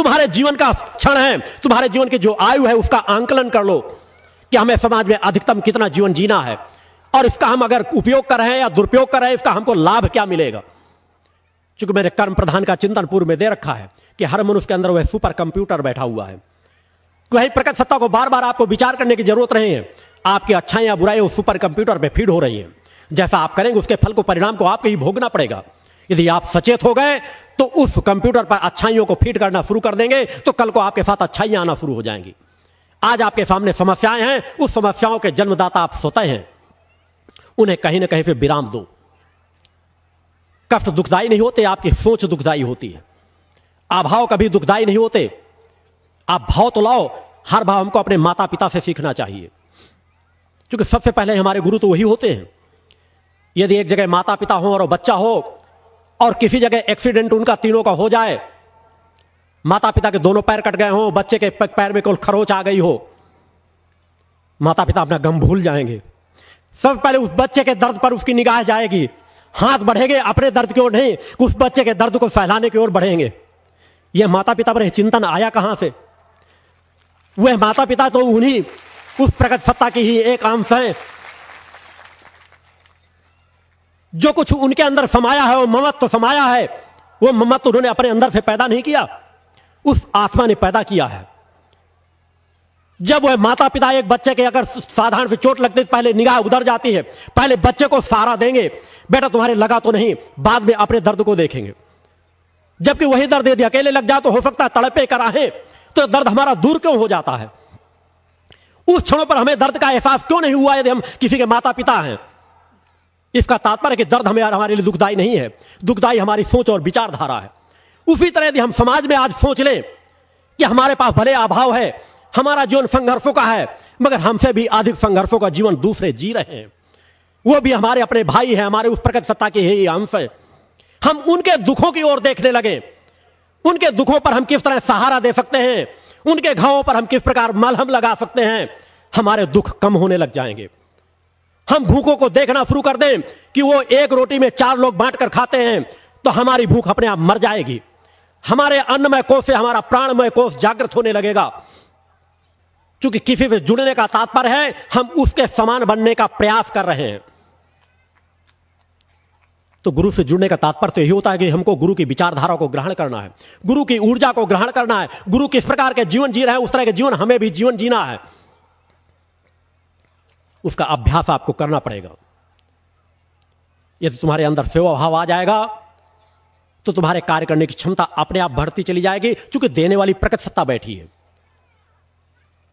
तुम्हारे जीवन का क्षण है, तुम्हारे जीवन की जो आयु है उसका आंकलन कर लो कि हमें समाज में अधिकतम कितना जीवन जीना है और इसका हम अगर उपयोग कर रहे हैं या दुरुपयोग कर रहे हैं, इसका हमको लाभ क्या मिलेगा। चूंकि मैंने कर्म प्रधान का चिंतन पूर्व में दे रखा है कि हर मनुष्य के अंदर वह सुपर कंप्यूटर बैठा हुआ है। वही प्रकट सत्ता को बार बार आपको विचार करने की जरूरत नहीं है। आपकी अच्छाई या बुराई उस सुपर कंप्यूटर पे फीड हो रही है। जैसा आप करेंगे उसके फल को, परिणाम को आपको ही भोगना पड़ेगा। यदि आप सचेत हो गए तो उस कंप्यूटर पर अच्छाइयों को फीड करना शुरू कर देंगे तो कल को आपके साथ अच्छाइयां आना शुरू हो जाएंगी। आज आपके सामने समस्याएं हैं, उस समस्याओं के जन्मदाता आप स्वतः हैं। उन्हें कहीं ना कहीं पे विराम दो। कष्ट दुखदाई नहीं होते, आपकी सोच दुखदाई होती है। अभाव कभी दुखदाई नहीं होते। आप भाव तो लाओ, हर भाव हमको अपने माता पिता से सीखना चाहिए, क्योंकि सबसे पहले हमारे गुरु तो वही होते हैं। यदि एक जगह माता पिता हो और बच्चा हो और किसी जगह एक्सीडेंट उनका तीनों का हो जाए, माता पिता के दोनों पैर कट गए हो, बच्चे के पैर में कोई खरोच आ गई हो, माता पिता अपना गम भूल जाएंगे। सबसे पहले उस बच्चे के दर्द पर उसकी निगाह जाएगी, हाथ बढ़ेंगे अपने दर्द की ओर नहीं, उस बच्चे के दर्द को फैलाने की ओर बढ़ेंगे। यह माता पिता पर चिंतन आया कहां से? वह माता पिता तो उन्हीं उस प्रकट सत्ता की ही एक अंश है। जो कुछ उनके अंदर समाया है वो ममत्व समाया है। वो ममत्व उन्होंने अपने अंदर से पैदा नहीं किया, उस आत्मा ने पैदा किया है। जब वह माता पिता एक बच्चे के अगर साधारण से चोट लगती है, पहले निगाह उधर जाती है, पहले बच्चे को सहारा देंगे, बेटा तुम्हारे लगा तो नहीं, बाद में अपने दर्द को देखेंगे। जबकि वही दर्द यदि अकेले लग जाए तो हो सकता है तड़पे कराहे, तो दर्द हमारा दूर क्यों हो जाता है? उस क्षणों पर हमें दर्द का एहसास क्यों नहीं हुआ यदि हम किसी के माता पिता हैं? इसका तात्पर्य कि दर्द हमारे लिए दुखदाई नहीं है, दुखदाई हमारी सोच और विचारधारा है। उसी तरह यदि हम समाज में आज सोच लें कि हमारे पास भले अभाव है, हमारा जीवन संघर्षों का है, मगर हमसे भी अधिक संघर्षों का जीवन दूसरे जी रहे हैं, वो भी हमारे अपने भाई हैं, हमारे उस प्रकट सत्ता के ही अंश है। हम उनके दुखों की ओर देखने लगे, उनके दुखों पर हम किस तरह सहारा दे सकते हैं, उनके घावों पर हम किस प्रकार मलहम लगा सकते हैं, हमारे दुख कम होने लग जाएंगे। हम भूखों को देखना शुरू कर दें कि वो एक रोटी में 4 लोग बांट कर खाते हैं, तो हमारी भूख अपने आप मर जाएगी। हमारे अन्नमय कोष से हमारा प्राणमय कोष जागृत होने लगेगा। क्योंकि किसी से जुड़ने का तात्पर्य है हम उसके समान बनने का प्रयास कर रहे हैं। तो गुरु से जुड़ने का तात्पर्य तो यही होता है कि हमको गुरु की विचारधारा को ग्रहण करना है, गुरु की ऊर्जा को ग्रहण करना है। गुरु किस प्रकार के जीवन जी रहे हैं उस तरह के जीवन हमें भी जीवन जीना है। उसका अभ्यास आपको करना पड़ेगा। यदि तुम्हारे अंदर सेवा भाव आ जाएगा तो तुम्हारे कार्य करने की क्षमता अपने आप बढ़ती चली जाएगी, क्योंकि देने वाली प्रकट सत्ता बैठी है।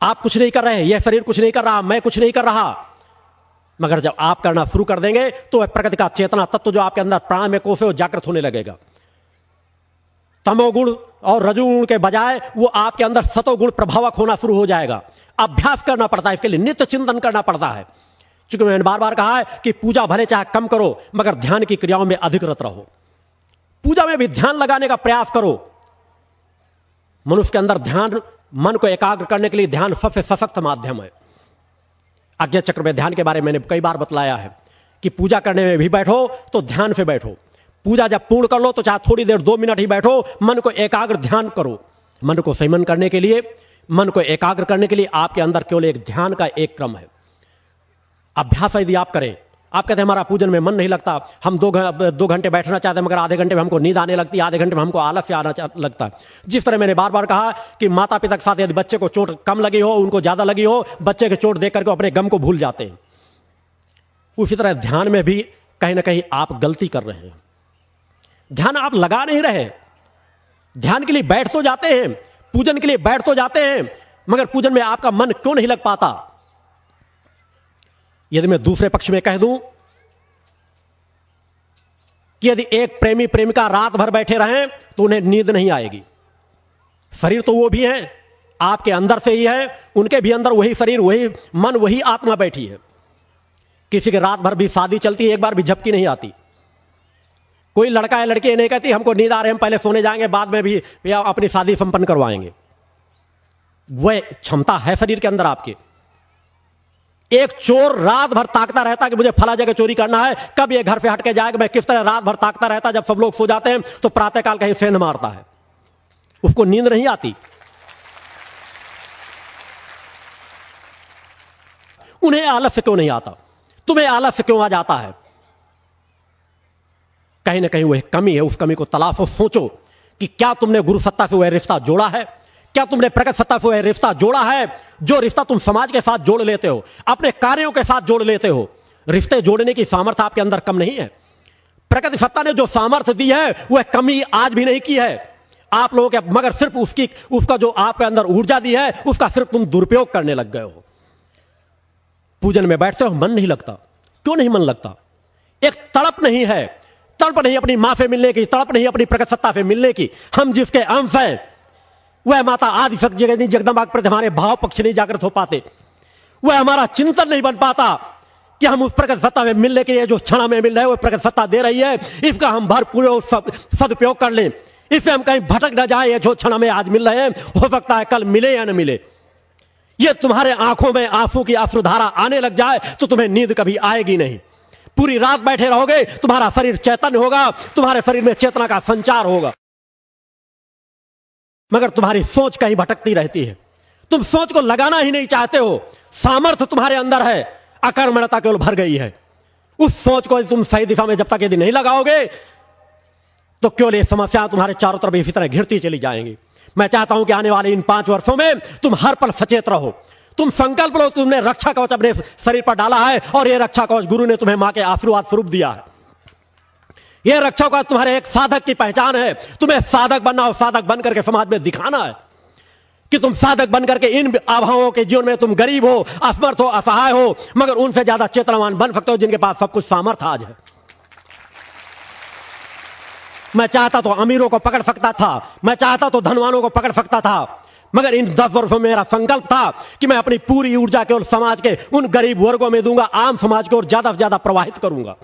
आप कुछ नहीं कर रहे हैं, यह शरीर कुछ नहीं कर रहा, मैं कुछ नहीं कर रहा, मगर जब आप करना शुरू कर देंगे तो वह प्रकृति का चेतना तत्व जो आपके अंदर प्राण में कोष है वो जागृत होने लगेगा। तमोगुण और रजोगुण के बजाय वो आपके अंदर सतोगुण प्रभावक होना शुरू हो जाएगा। अभ्यास करना पड़ता है, इसके लिए नित्य चिंतन करना पड़ता है। क्योंकि मैंने बार बार कहा है कि पूजा भले चाहे कम करो, मगर ध्यान की क्रियाओं में अधिक रत रहो। पूजा में भी ध्यान लगाने का प्रयास करो। मनुष्य के अंदर ध्यान, मन को एकाग्र करने के लिए ध्यान सबसे सशक्त माध्यम है। आज्ञा चक्र में ध्यान के बारे में मैंने कई बार बतलाया है कि पूजा करने में भी बैठो तो ध्यान से बैठो। पूजा जब पूर्ण कर लो तो चाहे थोड़ी देर 2 मिनट ही बैठो, मन को एकाग्र ध्यान करो। मन को संयमन करने के लिए, मन को एकाग्र करने के लिए आपके अंदर केवल एक ध्यान का एक क्रम है। अभ्यास यदि आप करें, आप कहते हैं हमारा पूजन में मन नहीं लगता, हम 2 घंटे बैठना चाहते हैं मगर आधे घंटे में हमको नींद आने लगती है, आधे घंटे में हमको आलस्य आना लगता है। जिस तरह मैंने बार बार कहा कि माता पिता के साथ यदि बच्चे को चोट कम लगी हो, उनको ज्यादा लगी हो, बच्चे की चोट देख करके अपने गम को भूल जाते हैं। उसी तरह ध्यान में भी कहीं ना कहीं आप गलती कर रहे हैं। ध्यान आप लगा नहीं रहे। ध्यान के लिए बैठ तो जाते हैं, पूजन के लिए बैठ तो जाते हैं, मगर पूजन में आपका मन क्यों नहीं लग पाता? यदि मैं दूसरे पक्ष में कह दूं कि यदि एक प्रेमी प्रेमिका रात भर बैठे रहें तो उन्हें नींद नहीं आएगी। शरीर तो वो भी है, आपके अंदर से ही है, उनके भी अंदर वही शरीर, वही मन, वही आत्मा बैठी है। किसी के रात भर भी शादी चलती है, एक बार भी झपकी नहीं आती। कोई लड़का या लड़की नहीं कहती हमको नींद आ रही है, हम पहले सोने जाएंगे, बाद में भी अपनी शादी संपन्न करवाएंगे। वह क्षमता है शरीर के अंदर आपके। एक चोर रात भर ताकता रहता कि मुझे फला जगह चोरी करना है, कब ये घर से हट के जाएगा। मैं किस तरह रात भर ताकता रहता, जब सब लोग सो जाते हैं तो प्रातःकाल कहीं सेंध मारता है। उसको नींद नहीं आती। उन्हें आलस्य क्यों नहीं आता? तुम्हें आलस्य क्यों आ जाता है? कहीं ना कहीं वह कमी है। उस कमी को तलाशो, सोचो कि क्या तुमने गुरु सत्ता से वह रिश्ता जोड़ा है? क्या तुमने प्रकट सत्ता से वह रिश्ता जोड़ा है जो रिश्ता तुम समाज के साथ जोड़ लेते हो, अपने कार्यों के साथ जोड़ लेते हो? रिश्ते जोड़ने की सामर्थ्य आपके अंदर कम नहीं है। प्रकृति सत्ता ने जो सामर्थ्य दी है वह कमी आज भी नहीं की है आप लोगों के, मगर सिर्फ उसका जो आपके अंदर ऊर्जा दी है उसका सिर्फ तुम दुरुपयोग करने लग गए हो। पूजन में बैठते हो, मन नहीं लगता। क्यों नहीं मन लगता? एक तड़प नहीं है, तड़प नहीं अपनी मां से मिलने की, तड़प नहीं अपनी प्रकट सत्ता से मिलने की। हम जिसके अंश हैं वह माता आदि शक्ति जगदम्बा के प्रति हमारे भाव पक्ष नहीं जागृत हो पाते। वह हमारा चिंतन नहीं बन पाता कि हम उस प्रकट सत्ता में मिलने के लिए जो क्षण में मिल रहे हैं वो प्रकट सत्ता दे रही है, इसका हम भरपूर सदुपयोग कर लें। इससे हम कहीं भटक न जाए। ये जो क्षण में आज मिल रहे हैं हो सकता है कल मिले या न मिले। ये तुम्हारे आंखों में आंसू की अश्रुधारा आने लग जाए तो तुम्हें नींद कभी आएगी नहीं। पूरी रात बैठे रहोगे, तुम्हारा शरीर चैतन्य होगा, तुम्हारे शरीर में चेतना का संचार होगा, मगर तुम्हारी सोच कहीं भटकती रहती है। तुम सोच को लगाना ही नहीं चाहते हो। सामर्थ्य तुम्हारे अंदर है, अकर्मण्यता केवल भर गई है। उस सोच को तुम सही दिशा में जब तक यदि नहीं लगाओगे तो केवल ये समस्या तुम्हारे चारों तरफ इसी तरह घिरती चली जाएंगी। मैं चाहता हूं कि आने वाले इन 5 वर्षों में तुम हर पल सचेत रहो। तुम संकल्प लो, तुमने रक्षा कवच अपने शरीर पर डाला है और यह रक्षा कवच गुरु ने तुम्हें मां के आशीर्वाद स्वरूप दिया है। यह रक्षा कवच तुम्हारे एक साधक की पहचान है। तुम्हें साधक बनना और साधक बनकर के समाज में दिखाना है कि तुम साधक बनकर के इन अभावों के जीवन में तुम गरीब हो, असमर्थ हो, असहाय हो, मगर उनसे ज्यादा चेतनावान बन सकते हो जिनके पास सब कुछ सामर्थ्य आज है। मैं चाहता तो अमीरों को पकड़ सकता था, मैं चाहता तो धनवानों को पकड़ सकता था, मगर इन 10 वर्षों में मेरा संकल्प था कि मैं अपनी पूरी ऊर्जा केवल समाज के उन गरीब वर्गों में दूंगा, आम समाज को और ज्यादा से ज्यादा प्रवाहित करूंगा।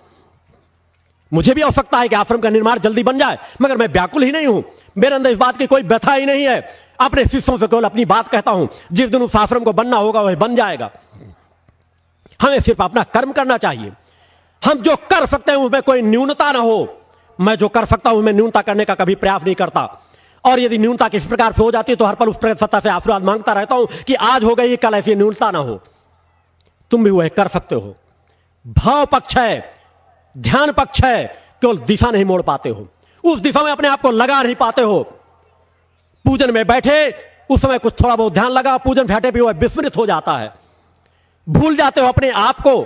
मुझे भी आवश्यकता है कि आश्रम का निर्माण जल्दी बन जाए, मगर मैं व्याकुल ही नहीं हूं। मेरे अंदर इस बात की कोई व्यथा ही नहीं है। अपने शिष्यों से केवल अपनी बात कहता हूं, जिस दिन उस आश्रम को बनना होगा वह बन जाएगा। हमें सिर्फ अपना कर्म करना चाहिए। हम जो कर सकते हैं उसमें कोई न्यूनता ना हो। मैं जो कर सकता हूं मैं न्यूनता करने का कभी प्रयास नहीं करता, और यदि न्यूनता किस प्रकार से हो जाती है तो हर पल उस प्रकट सत्ता से आशीर्वाद मांगता रहता हूं कि आज हो गई, कल ऐसी न्यूनता ना हो। तुम भी वह कर सकते हो। भाव पक्ष है, ध्यान पक्ष है, केवल दिशा नहीं मोड़ पाते हो, उस दिशा में अपने आप को लगा नहीं पाते हो। पूजन में बैठे उस समय कुछ थोड़ा बहुत ध्यान लगा, पूजन से हटे भी वह विस्मृत हो जाता है। भूल जाते हो अपने आप को।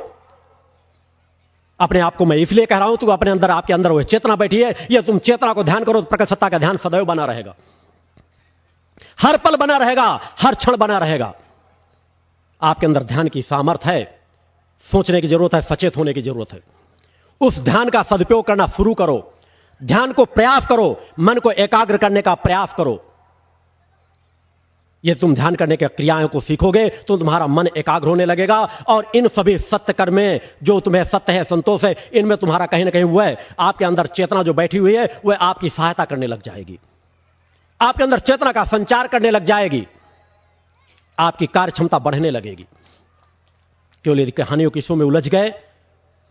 अपने आप को मैं इसलिए कह रहा हूं तो अपने अंदर, आपके अंदर वह चेतना बैठी है। यह तुम चेतना को ध्यान करो तो प्रकट सत्ता का ध्यान सदैव बना रहेगा, हर पल बना रहेगा, हर क्षण बना रहेगा। आपके अंदर ध्यान की सामर्थ्य है, सोचने की जरूरत है, सचेत होने की जरूरत है। उस ध्यान का सदुपयोग करना शुरू करो। ध्यान को प्रयास करो, मन को एकाग्र करने का प्रयास करो। ये तुम ध्यान करने की क्रियाओं को सीखोगे तो तुम्हारा मन एकाग्र होने लगेगा, और इन सभी सत्य कर्म में जो तुम्हें सत्य है, संतोष है, इनमें तुम्हारा कहीं ना कहीं वह आपके अंदर चेतना जो बैठी हुई है वह आपकी सहायता करने लग जाएगी। आपके अंदर चेतना का संचार करने लग जाएगी, आपकी कार्य क्षमता बढ़ने लगेगी। केवल यदि कहानियों किस्सों में उलझ गए,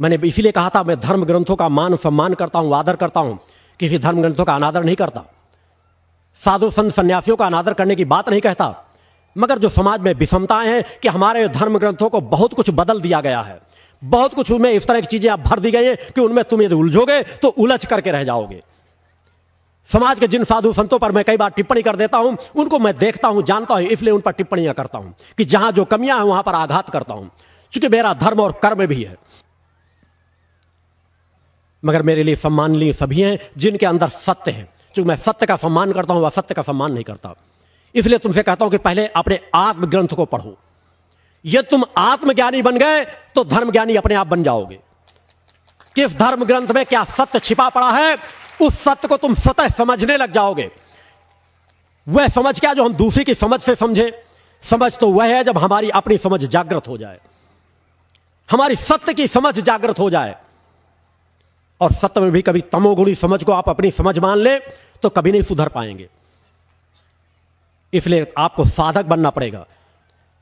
मैंने इसीलिए कहा था मैं धर्म ग्रंथों का मान सम्मान करता हूं, आदर करता हूं, किसी धर्म ग्रंथों का अनादर नहीं करता, साधु संत सन्यासियों का अनादर करने की बात नहीं कहता। मगर जो समाज में विषमताएं हैं कि हमारे धर्म ग्रंथों को बहुत कुछ बदल दिया गया है, बहुत कुछ उनमें इस तरह की चीजें आप भर दी गई हैं कि उनमें तुम यदि उलझोगे तो उलझ करके रह जाओगे। समाज के जिन साधु संतों पर मैं कई बार टिप्पणी कर देता हूं, उनको मैं देखता हूं, जानता हूं, इसलिए उन पर टिप्पणियां करता हूं कि जहां जो कमियां हैं वहां पर आघात करता हूं, क्योंकि मेरा धर्म और कर्म भी है। मगर मेरे लिए सम्माननीय सभी हैं जिनके अंदर सत्य है। क्योंकि मैं सत्य का सम्मान करता हूं, वह सत्य का सम्मान नहीं करता। इसलिए तुमसे कहता हूं कि पहले अपने आत्मग्रंथ को पढ़ो। यदि तुम आत्मज्ञानी बन गए तो धर्मज्ञानी अपने आप बन जाओगे। किस धर्म ग्रंथ में क्या सत्य छिपा पड़ा है, उस सत्य को तुम स्वतः समझने लग जाओगे। वह समझ क्या जो हम दूसरे की समझ से समझे? समझ तो वह है जब हमारी अपनी समझ जागृत हो जाए, हमारी सत्य की समझ जागृत हो जाए। और सत्य में भी कभी तमोगुणी समझ को आप अपनी समझ मान ले तो कभी नहीं सुधर पाएंगे। इसलिए आपको साधक बनना पड़ेगा,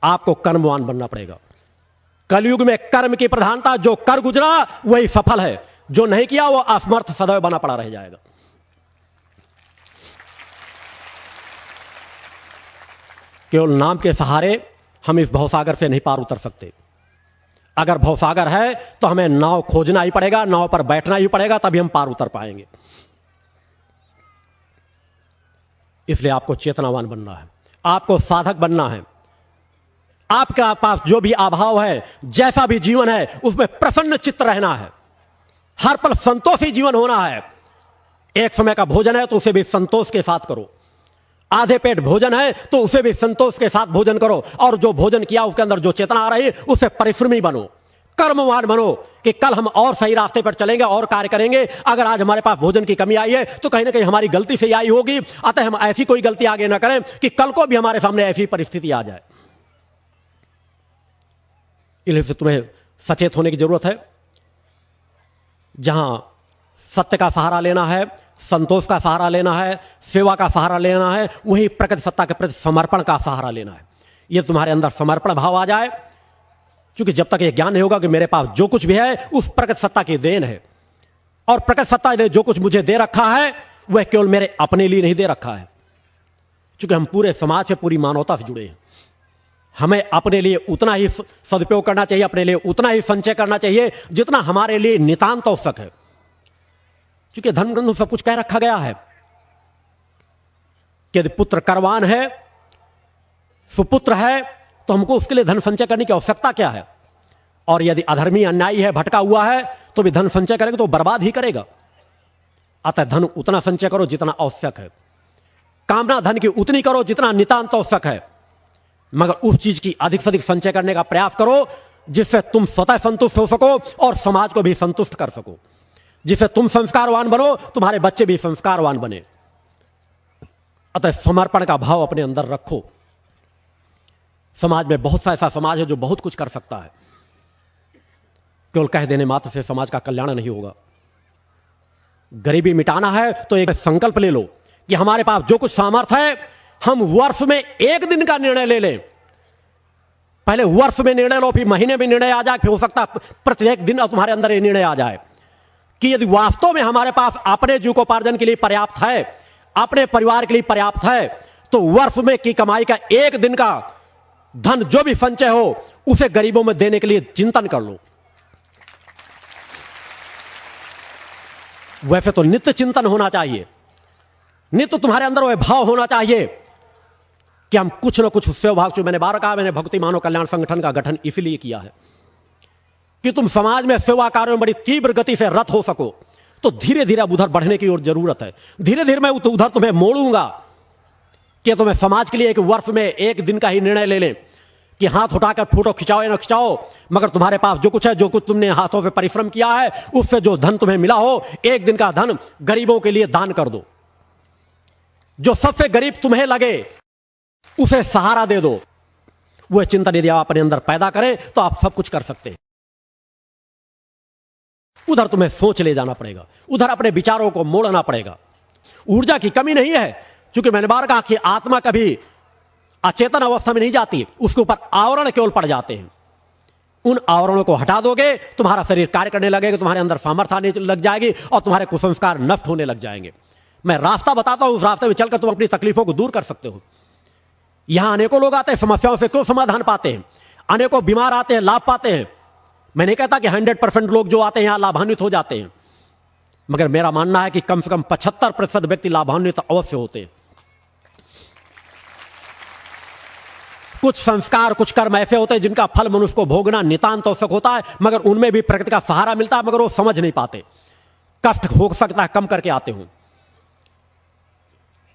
आपको कर्मवान बनना पड़ेगा। कलयुग में कर्म की प्रधानता, जो कर गुजरा वही सफल है, जो नहीं किया वो असमर्थ सदैव बना पड़ा रह जाएगा। केवल नाम के सहारे हम इस भवसागर से नहीं पार उतर सकते। अगर भवसागर है तो हमें नाव खोजना ही पड़ेगा, नाव पर बैठना ही पड़ेगा, तभी हम पार उतर पाएंगे। इसलिए आपको चेतनावान बनना है, आपको साधक बनना है। आपका पास जो भी अभाव है, जैसा भी जीवन है, उसमें प्रसन्न चित्त रहना है, हर पल संतोषी जीवन होना है। एक समय का भोजन है तो उसे भी संतोष के साथ करो, आधे पेट भोजन है तो उसे भी संतोष के साथ भोजन करो, और जो भोजन किया उसके अंदर जो चेतना आ रही है उससे परिश्रमी बनो, कर्मवान बनो कि कल हम और सही रास्ते पर चलेंगे और कार्य करेंगे। अगर आज हमारे पास भोजन की कमी आई है तो कहीं ना कहीं हमारी गलती से आई होगी, अतः हम ऐसी कोई गलती आगे ना करें कि कल को भी हमारे सामने ऐसी परिस्थिति आ जाए। इसलिए तुम्हें सचेत होने की जरूरत है। जहां सत्य का सहारा लेना है, संतोष का सहारा लेना है, सेवा का सहारा लेना है, वहीं प्रकृति सत्ता के प्रति समर्पण का सहारा लेना है। यह तुम्हारे अंदर समर्पण भाव आ जाए, क्योंकि जब तक यह ज्ञान नहीं होगा कि मेरे पास जो कुछ भी है उस प्रकृति सत्ता की देन है, और प्रकृति सत्ता ने जो कुछ मुझे दे रखा है वह केवल मेरे अपने लिए नहीं दे रखा है, क्योंकि हम पूरे समाज से, पूरी मानवता से जुड़े हैं। हमें अपने लिए उतना ही सदुपयोग करना चाहिए, अपने लिए उतना ही संचय करना चाहिए जितना हमारे लिए नितांत आवश्यक है। क्योंकि धर्म ग्रंथ में सब कुछ कह रखा गया है कि यदि पुत्र करवान है, सुपुत्र है, तो हमको उसके लिए धन संचय करने की आवश्यकता क्या है। और यदि अधर्मी, अन्यायी है, भटका हुआ है, तो भी धन संचय करेगा तो बर्बाद ही करेगा। अतः धन उतना संचय करो जितना आवश्यक है, कामना धन की उतनी करो जितना नितांत आवश्यक है, मगर उस चीज की अधिक से अधिक संचय करने का प्रयास करो जिससे तुम स्वतः संतुष्ट हो सको और समाज को भी संतुष्ट कर सको। जिससे तुम संस्कारवान बनो, तुम्हारे बच्चे भी संस्कारवान बने। अतः समर्पण का भाव अपने अंदर रखो। समाज में बहुत सा ऐसा समाज है जो बहुत कुछ कर सकता है, केवल कह देने मात्र से समाज का कल्याण नहीं होगा। गरीबी मिटाना है तो एक संकल्प ले लो कि हमारे पास जो कुछ सामर्थ्य है, हम वर्ष में एक दिन का निर्णय ले लें। पहले वर्ष में निर्णय लो, फिर महीने में निर्णय आ जाए, फिर हो सकता है प्रत्येक दिन तुम्हारे अंदर ये निर्णय आ जाए कि यदि वास्तव में हमारे पास अपने जीविकोपार्जन के लिए पर्याप्त है, अपने परिवार के लिए पर्याप्त है, तो वर्ष में की कमाई का एक दिन का धन जो भी संचय हो उसे गरीबों में देने के लिए चिंतन कर लो। वैसे तो नित्य चिंतन होना चाहिए, नित्य तुम्हारे अंदर वह भाव होना चाहिए कि हम कुछ न कुछ सेवा भाव। मैंने बार कहा, मैंने भक्ति मानव कल्याण संगठन का गठन इसलिए किया है कि तुम समाज में सेवा कार्यों में बड़ी तीव्र गति से रत हो सको। तो धीरे धीरे उधर बढ़ने की ओर जरूरत है। धीरे धीरे मैं उधर तुम्हें मोड़ूंगा कि तुम्हें समाज के लिए एक वर्ष में एक दिन का ही निर्णय ले लें कि हाथ उठाकर फोटो खिंचाओ या ना खिंचाओ, मगर तुम्हारे पास जो कुछ है, जो कुछ तुमने हाथों से परिश्रम किया है, उससे जो धन तुम्हें मिला हो, एक दिन का धन गरीबों के लिए दान कर दो। जो सबसे गरीब तुम्हें लगे उसे सहारा दे दो। वह चिंतन यदि आप अपने अंदर पैदा करें तो आप सब कुछ कर सकते हैं। उधर तुम्हें सोच ले जाना पड़ेगा, उधर अपने विचारों को मोड़ना पड़ेगा। ऊर्जा की कमी नहीं है, क्योंकि मैंने बार कहा कि आत्मा कभी अचेतन अवस्था में नहीं जाती, उसके ऊपर आवरण केवल पड़ जाते हैं। उन आवरणों को हटा दोगे, तुम्हारा शरीर कार्य करने लगेगा, तुम्हारे अंदर सामर्थ्य आने लग जाएगी और तुम्हारे कुसंस्कार नष्ट होने लग जाएंगे। मैं रास्ता बताता हूं, उस रास्ते में चलकर तुम अपनी तकलीफों को दूर कर सकते हो। यहां अनेकों लोग आते हैं, समस्याओं से क्यों समाधान पाते हैं, अनेकों बीमार आते हैं, लाभ पाते हैं। मैं नहीं कहता कि 100% लोग जो आते हैं यहां लाभान्वित हो जाते हैं, मगर मेरा मानना है कि कम से कम 75% व्यक्ति लाभान्वित अवश्य होते हैं। कुछ संस्कार, कुछ कर्म ऐसे होते हैं जिनका फल मनुष्य को भोगना नितांत आवश्यक होता है, मगर उनमें भी प्रकृति का सहारा मिलता है, मगर वो समझ नहीं पाते। कष्ट हो सकता है कम करके आते हूं।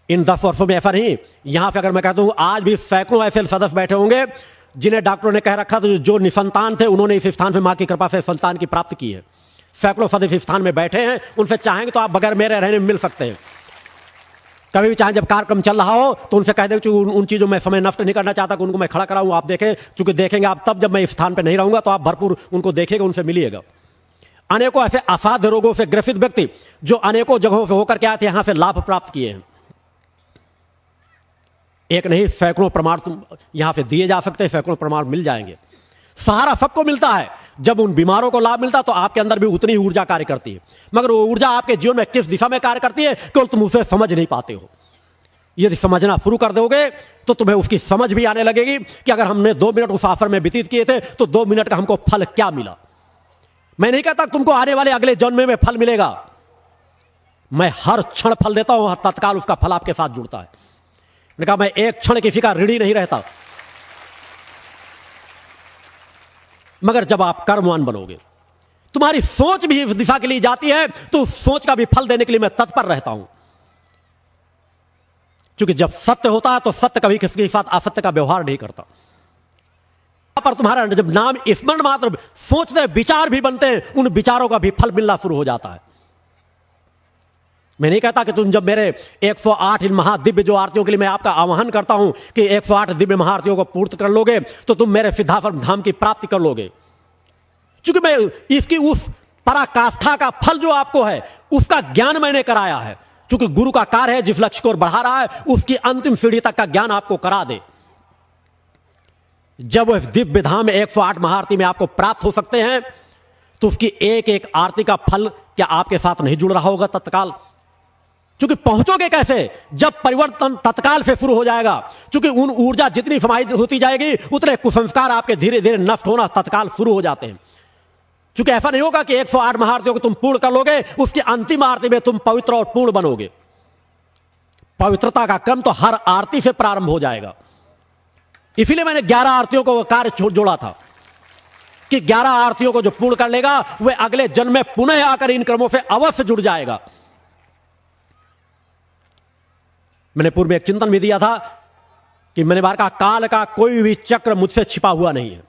इन 10 वर्षों में ऐसा नहीं, यहां पे अगर मैं कहता हूं आज भी सैकड़ों ऐसे सदस्य बैठे होंगे जिन्हें डॉक्टरों ने कह रखा था जो निसंतान थे उन्होंने इस स्थान पे मां की कृपा से संतान की प्राप्ति की है। सैकड़ों सदस्य इस स्थान में बैठे हैं, उनसे चाहेंगे तो आप बगैर मेरे रहने में मिल सकते हैं। कभी भी चाहे जब कार्यक्रम चल रहा हो तो उनसे कह दे उन चीजों में समय नष्ट नहीं करना चाहता कि उनको मैं खड़ा कराऊं, आप देखें, चूंकि देखेंगे आप तब जब मैं इस स्थान पर नहीं रहूंगा तो आप भरपूर उनको देखेंगे, उनसे मिलिएगा। अनेकों ऐसे असाध्य रोगों से ग्रसित व्यक्ति जो अनेकों जगहों से होकर के आए थे, यहां से लाभ प्राप्त किए हैं। एक नहीं, सैकड़ों प्रमाण तुम यहां से दिए जा सकते हैं, सैकड़ों प्रमाण मिल जाएंगे। सहारा सबको मिलता है। जब उन बीमारों को लाभ मिलता है तो आपके अंदर भी उतनी ऊर्जा कार्य करती है, मगर वो ऊर्जा आपके जीवन में किस दिशा में कार्य करती है केवल तुम उसे समझ नहीं पाते हो। यदि समझना शुरू कर दोगे तो तुम्हें उसकी समझ भी आने लगेगी कि अगर हमने 2 मिनट उस आश्रम में व्यतीत किए थे तो 2 मिनट का हमको फल क्या मिला। मैं नहीं कहता तुमको आने वाले अगले जन्म में फल मिलेगा, मैं हर क्षण फल देता हूं, हर तत्काल उसका फल आपके साथ जुड़ता है। मैंने कहा मैं एक क्षण किसी का ऋणी नहीं रहता, मगर जब आप कर्मवान बनोगे, तुम्हारी सोच भी इस दिशा के लिए जाती है, तो उस सोच का भी फल देने के लिए मैं तत्पर रहता हूं। क्योंकि जब सत्य होता है तो सत्य कभी किसी के साथ असत्य का व्यवहार नहीं करता। पर तुम्हारा जब नाम स्मरण मात्र सोचते विचार भी बनते हैं, उन विचारों का भी फल मिलना शुरू हो जाता है। मैं नहीं कहता कि तुम जब मेरे 108 इन महादिव्य जो आरतियों के लिए मैं आपका आह्वान करता हूं कि 108 दिव्य महाआरतियों को पूर्ण कर लोगे तो तुम मेरे सिद्धाश्रम धाम की प्राप्ति कर लोगे। क्योंकि मैं इसकी उस पराकाष्ठा का फल जो आपको है उसका ज्ञान मैंने कराया है। क्योंकि गुरु का कार्य है जिस लक्ष्य को बढ़ा रहा है उसकी अंतिम सीढ़ी तक का ज्ञान आपको करा दे। जब वह दिव्य धाम 108 महाआरती में आपको प्राप्त हो सकते हैं तो उसकी एक एक आरती का फल क्या आपके साथ नहीं जुड़ रहा होगा तत्काल? क्योंकि पहुंचोगे कैसे जब परिवर्तन तत्काल से शुरू हो जाएगा। क्योंकि उन ऊर्जा जितनी समाहित होती जाएगी उतने कुसंस्कार आपके धीरे धीरे नष्ट होना तत्काल शुरू हो जाते हैं। क्योंकि ऐसा नहीं होगा कि 108 महाआरतियों को तुम पूर्ण कर लोगे, उसकी अंतिम आरती में तुम पवित्र और पूर्ण बनोगे। पवित्रता का क्रम तो हर आरती से प्रारंभ हो जाएगा। इसीलिए मैंने 11 आरतियों को कार्य जोड़ा था कि 11 आरतियों को जो पूर्ण कर लेगा वह अगले जन्म में पुनः आकर इन क्रमों से अवश्य जुड़ जाएगा। मैंने पूर्व में एक चिंतन भी दिया था कि मैंने बार कहा काल का कोई भी चक्र मुझसे छिपा हुआ नहीं है।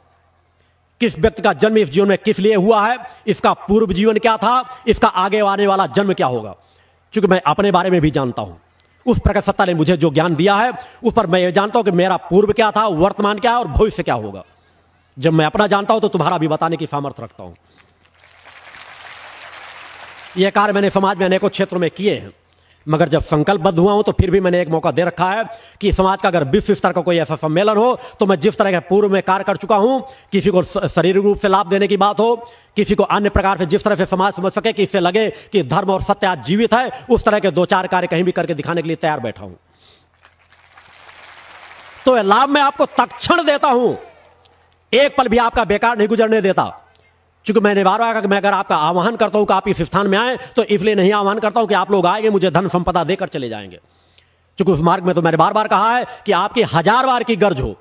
किस व्यक्ति का जन्म इस जीवन में किस लिए हुआ है, इसका पूर्व जीवन क्या था, इसका आगे आने वाला जन्म क्या होगा। क्योंकि मैं अपने बारे में भी जानता हूं, उस प्रकट सत्ता ने मुझे जो ज्ञान दिया है उस पर मैं ये जानता हूं कि मेरा पूर्व क्या था, वर्तमान क्या है और भविष्य क्या होगा। जब मैं अपना जानता हूं तो तुम्हारा भी बताने की सामर्थ्य रखता हूं। यह कार्य मैंने समाज में अनेकों क्षेत्रों में किए हैं, मगर जब संकल्पबद्ध हुआ हूं तो फिर भी मैंने एक मौका दे रखा है कि समाज का अगर विश्व स्तर का कोई ऐसा सम्मेलन हो तो मैं जिस तरह के पूर्व में कार्य कर चुका हूं, किसी को शारीरिक रूप से लाभ देने की बात हो, किसी को अन्य प्रकार से जिस तरह से समाज समझ सके कि इससे लगे कि धर्म और सत्य आज जीवित है, उस तरह के 2-4 कार्य कहीं भी करके दिखाने के लिए तैयार बैठा हूं। तो लाभ मैं आपको तत्क्षण देता हूं, एक पल भी आपका बेकार नहीं गुजरने देता। क्योंकि मैंने बार बार कहा कि मैं अगर आपका आह्वान करता हूं कि आप इस स्थान में आए तो इसलिए नहीं आह्वान करता हूं कि आप लोग आएंगे मुझे धन संपदा देकर चले जाएंगे। क्योंकि उस मार्ग में तो मैंने बार बार कहा है कि आपकी 1000 बार की गर्ज हो,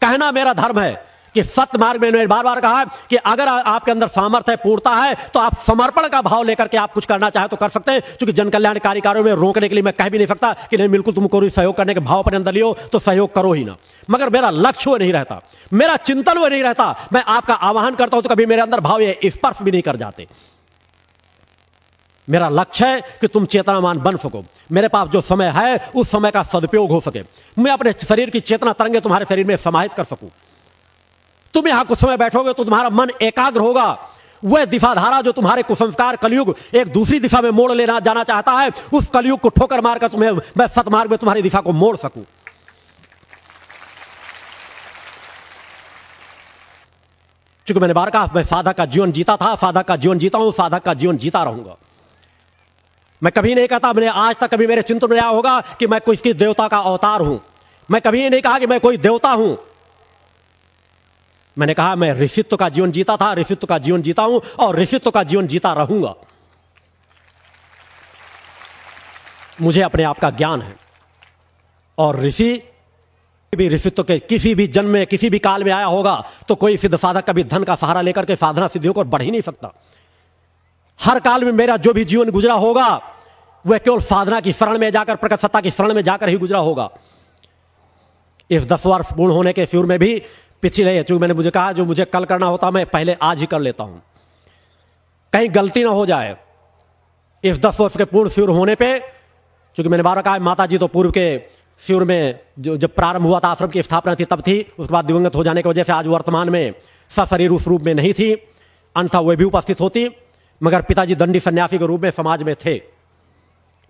कहना मेरा धर्म है कि सत्य मार्ग में मैंने बार बार कहा है कि अगर आपके अंदर सामर्थ्य है, पूर्णता है, तो आप समर्पण का भाव लेकर के आप कुछ करना चाहे तो कर सकते हैं। क्योंकि जन कल्याणकारी कार्यों में रोकने के लिए मैं कह भी नहीं सकता कि नहीं बिल्कुल तुम कोई सहयोग करने के भाव पर अंदर लियो तो सहयोग करो ही ना, मगर मेरा लक्ष्य वो नहीं रहता, मेरा चिंतन वो नहीं रहता। मैं आपका आह्वान करता हूं तो कभी मेरे अंदर भाव ये स्पर्श भी नहीं कर जाते। मेरा लक्ष्य है कि तुम चेतनामान बन सको, मेरे पास जो समय है उस समय का सदुपयोग हो सके, मैं अपने शरीर की चेतना तरंगे तुम्हारे शरीर में समाहित कर सकूं। तुम यहां कुछ समय बैठोगे तो तुम्हारा मन एकाग्र होगा, वह दिशाधारा जो तुम्हारे कुसंस्कार कलयुग एक दूसरी दिशा में मोड़ लेना जाना चाहता है, उस कलयुग को ठोकर मारकर तुम्हें मैं सतमार्ग में तुम्हारी दिशा को मोड़ सकूं। क्योंकि मैंने बार कहा मैं साधक का जीवन जीता था, साधक का जीवन जीता हूं, साधक का जीवन जीता रहूंगा। मैं कभी नहीं कहता, मैंने आज तक कभी मेरे चिंतन में आया होगा कि मैं कोई देवता का अवतार हूं। मैं कभी नहीं कहा कि मैं कोई देवता हूं। मैंने कहा मैं ऋषित्व का जीवन जीता था, ऋषित्व का जीवन जीता हूं और ऋषित्व का जीवन जीता रहूंगा। मुझे अपने आप का ज्ञान है और ऋषि भी ऋषित्व के किसी भी जन्म में किसी भी काल में आया होगा तो कोई सिद्ध साधक कभी धन का सहारा लेकर के साधना सिद्धियों को बढ़ ही नहीं सकता। हर काल में मेरा जो भी जीवन गुजरा होगा वह केवल साधना की शरण में जाकर, प्रकट सत्ता की शरण में जाकर ही गुजरा होगा। इस 10 वर्ष पूर्ण होने के शुरू में भी पिछले, चूंकि मैंने मुझे कहा जो मुझे कल करना होता मैं पहले आज ही कर लेता हूं, कहीं गलती ना हो जाए। इस 10 वर्ष के पूर्ण शिविर होने पे, चूंकि मैंने बार कहा माता जी तो पूर्व के शिविर में जो जब प्रारंभ हुआ था आश्रम की स्थापना थी तब थी, उसके बाद दिवंगत हो जाने की वजह से आज वर्तमान में सशरीर उस रूप में नहीं थी, अन्यथा वे भी उपस्थित होती, मगर पिताजी दंडी सन्यासी के रूप में समाज में थे।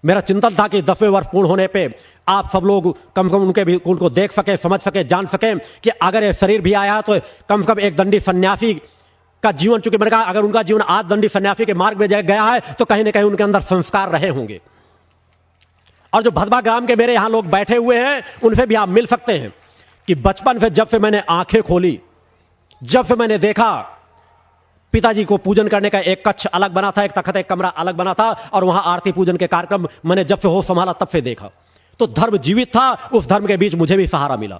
मेरा चिंतन था कि 10वें वर्ष पूर्ण होने पे आप सब लोग कम से कम उनके भी उनको देख सके, समझ सके, जान सके कि अगर ये शरीर भी आया तो कम से कम एक दंडी सन्यासी का जीवन, चूंकि मैंने कहा अगर उनका जीवन आज दंडी सन्यासी के मार्ग में गया है तो कहीं ना कहीं उनके अंदर संस्कार रहे होंगे और जो भदवा ग्राम के मेरे यहां लोग बैठे हुए हैं उनसे भी आप मिल सकते हैं कि बचपन से जब से मैंने आंखें खोली, जब से मैंने देखा पिताजी को पूजन करने का एक कक्ष अलग बना था, एक तख्त, एक कमरा अलग बना था, और वहां आरती पूजन के कार्यक्रम मैंने जब से होश संभाला तब से देखा। तो धर्म जीवित था, उस धर्म के बीच मुझे भी सहारा मिला।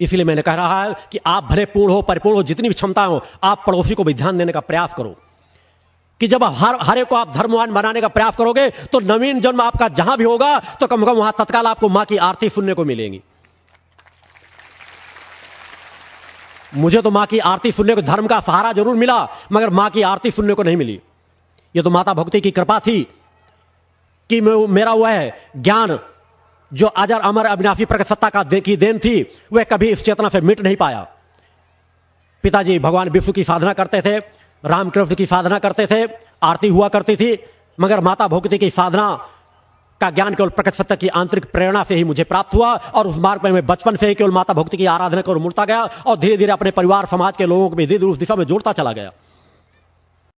इसलिए मैंने कह रहा है कि आप भले पूर्ण हो, परिपूर्ण हो, जितनी भी क्षमता हो, आप पड़ोसी को भी ध्यान देने का प्रयास करो कि जब हर एक को आप धर्मवान बनाने का प्रयास करोगे तो नवीन जन्म आपका जहां भी होगा तो कम से कम वहां तत्काल आपको मां की आरती सुनने को मिलेगी। मुझे तो मां की आरती सुनने को, धर्म का सहारा जरूर मिला, मगर मां की आरती सुनने को नहीं मिली। यह तो माता भक्ति की कृपा थी कि मेरा वह ज्ञान जो अजर अमर अविनाशी प्रकट सत्ता का की देन थी, वह कभी इस चेतना से मिट नहीं पाया। पिताजी भगवान विष्णु की साधना करते थे, रामकृष्ण की साधना करते थे, आरती हुआ करती थी, मगर माता भक्ति की साधना का ज्ञान केवल प्रकट सत्ता की आंतरिक प्रेरणा से ही मुझे प्राप्त हुआ, और उस मार्ग में मैं बचपन से ही केवल माता भक्ति की आराधना कर मुड़ता गया और धीरे धीरे अपने परिवार समाज के लोगों को भी धीरे धीरे उस दिशा में जोड़ता चला गया।